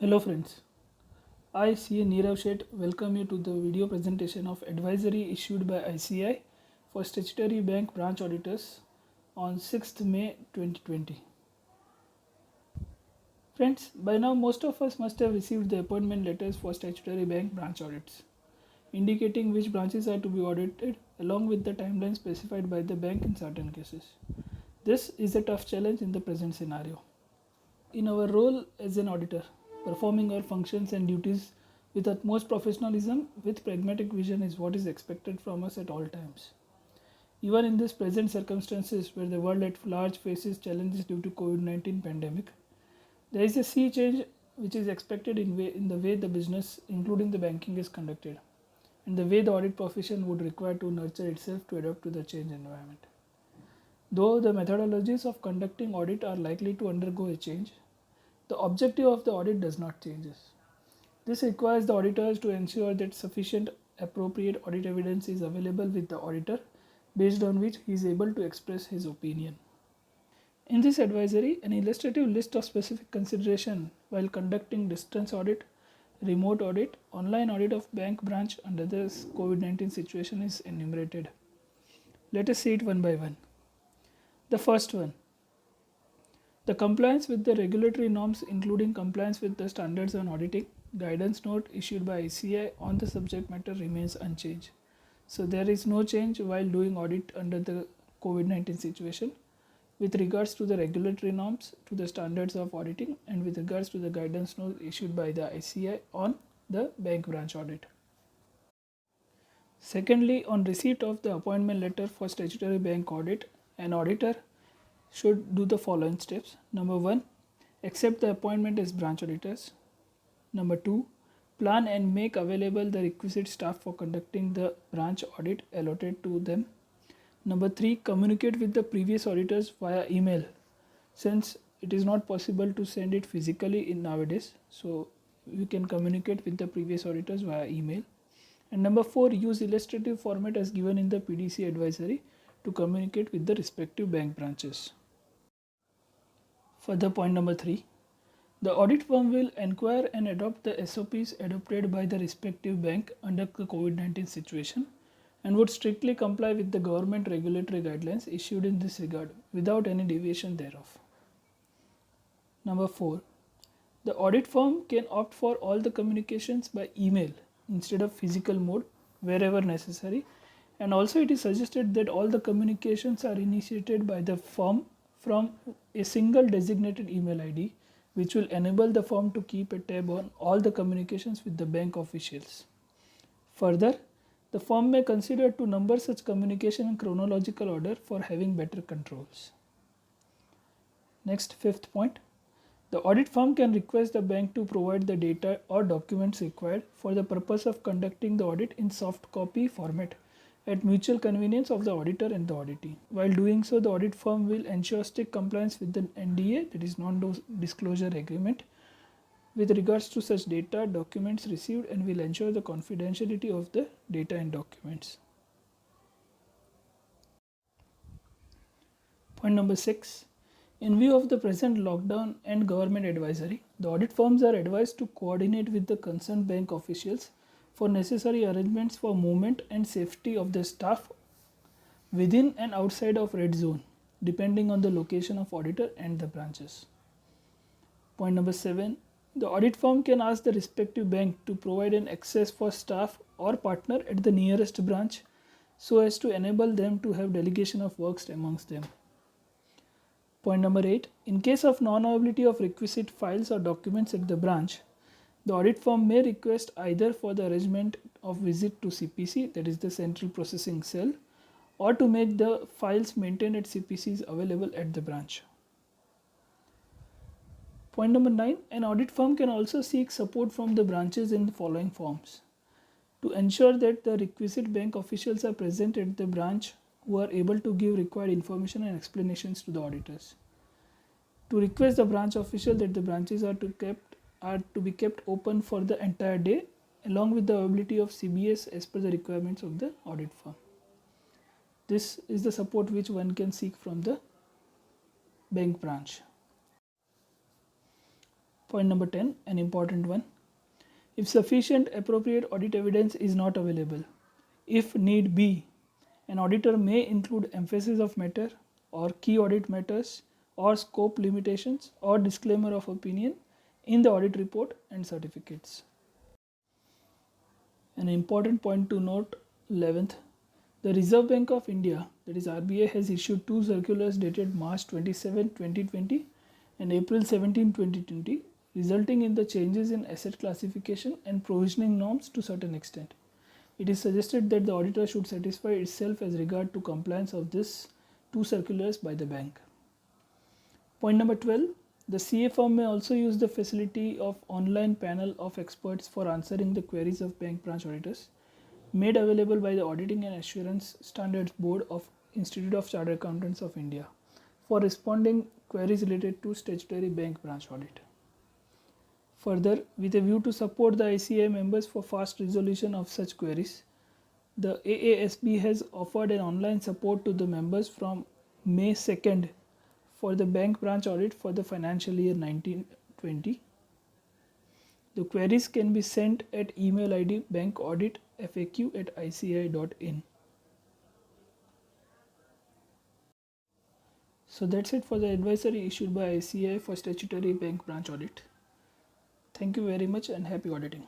Hello friends, I CA Nirav Sheth welcome you to the video presentation of advisory issued by ICAI for statutory bank branch auditors on 6th May 2020. Friends, by now most of us must have received the appointment letters for statutory bank branch audits, indicating which branches are to be audited along with the timeline specified by the bank in certain cases. This is a tough challenge in the present scenario. In our role as an auditor, performing our functions and duties with utmost professionalism with pragmatic vision is what is expected from us at all times. Even in these present circumstances where the world at large faces challenges due to COVID-19 pandemic, there is a sea change which is expected in the way the business, including the banking, is conducted, and the way the audit profession would require to nurture itself to adapt to the change environment. Though the methodologies of conducting audit are likely to undergo a change, the objective of the audit does not change. This requires the auditors to ensure that sufficient appropriate audit evidence is available with the auditor, based on which he is able to express his opinion. In this advisory, an illustrative list of specific consideration while conducting distance audit, remote audit, online audit of bank branch under this COVID-19 situation is enumerated. Let us see it one by one. The first one, the compliance with the regulatory norms, including compliance with the standards on auditing, guidance note issued by ICAI on the subject matter remains unchanged. So there is no change while doing audit under the COVID-19 situation with regards to the regulatory norms, to the standards of auditing, and with regards to the guidance note issued by the ICAI on the bank branch audit. Secondly, on receipt of the appointment letter for statutory bank audit, an auditor should do the following steps. Number 1, accept the appointment as branch auditors. Number 2, plan and make available the requisite staff for conducting the branch audit allotted to them. Number 3, communicate with the previous auditors via email, since it is not possible to send it physically in nowadays. So you can communicate with the previous auditors via email. And number 4, use illustrative format as given in the PDC advisory to communicate with the respective bank branches. Further, point number 3, the audit firm will inquire and adopt the SOPs adopted by the respective bank under the COVID-19 situation and would strictly comply with the government regulatory guidelines issued in this regard without any deviation thereof. Number 4, the audit firm can opt for all the communications by email instead of physical mode wherever necessary, and also it is suggested that all the communications are initiated by the firm from a single designated email ID, which will enable the firm to keep a tab on all the communications with the bank officials. Further, the firm may consider to number such communication in chronological order for having better controls. Next, fifth point, the audit firm can request the bank to provide the data or documents required for the purpose of conducting the audit in soft copy format at mutual convenience of the auditor and the auditee. While doing so, the audit firm will ensure strict compliance with the NDA, that is non-disclosure agreement, with regards to such data, documents received, and will ensure the confidentiality of the data and documents. Point number 6. In view of the present lockdown and government advisory, the audit firms are advised to coordinate with the concerned bank officials for necessary arrangements for movement and safety of the staff within and outside of red zone, depending on the location of auditor and the branches. Point number 7. The audit firm can ask the respective bank to provide an access for staff or partner at the nearest branch so as to enable them to have delegation of works amongst them. Point number 8. In case of non-availability of requisite files or documents at the branch, the audit firm may request either for the arrangement of visit to CPC, that is the Central Processing Cell, or to make the files maintained at CPCs available at the branch. Point number 9. An audit firm can also seek support from the branches in the following forms. To ensure that the requisite bank officials are present at the branch who are able to give required information and explanations to the auditors. To request the branch official that the branches are to be kept open for the entire day, along with the availability of CBS as per the requirements of the audit firm. This is the support which one can seek from the bank branch. Point number 10, an important one. If sufficient appropriate audit evidence is not available, if need be, an auditor may include emphasis of matter or key audit matters or scope limitations or disclaimer of opinion in the audit report and certificates. An important point to note, 11th, the Reserve Bank of India, that is RBI, has issued two circulars dated March 27, 2020 and April 17, 2020, resulting in the changes in asset classification and provisioning norms to certain extent. It is suggested that the auditor should satisfy itself as regard to compliance of these two circulars by the bank. Point number 12, the CA firm may also use the facility of online panel of experts for answering the queries of bank branch auditors made available by the Auditing and Assurance Standards Board of Institute of Chartered Accountants of India for responding queries related to statutory bank branch audit. Further, with a view to support the ICAI members for fast resolution of such queries, the AASB has offered an online support to the members from May 2nd for the bank branch audit for the financial year 1920. The queries can be sent at email ID bankauditfaq@icai.in. So that's it for the advisory issued by ICAI for statutory bank branch audit. Thank you very much and happy auditing.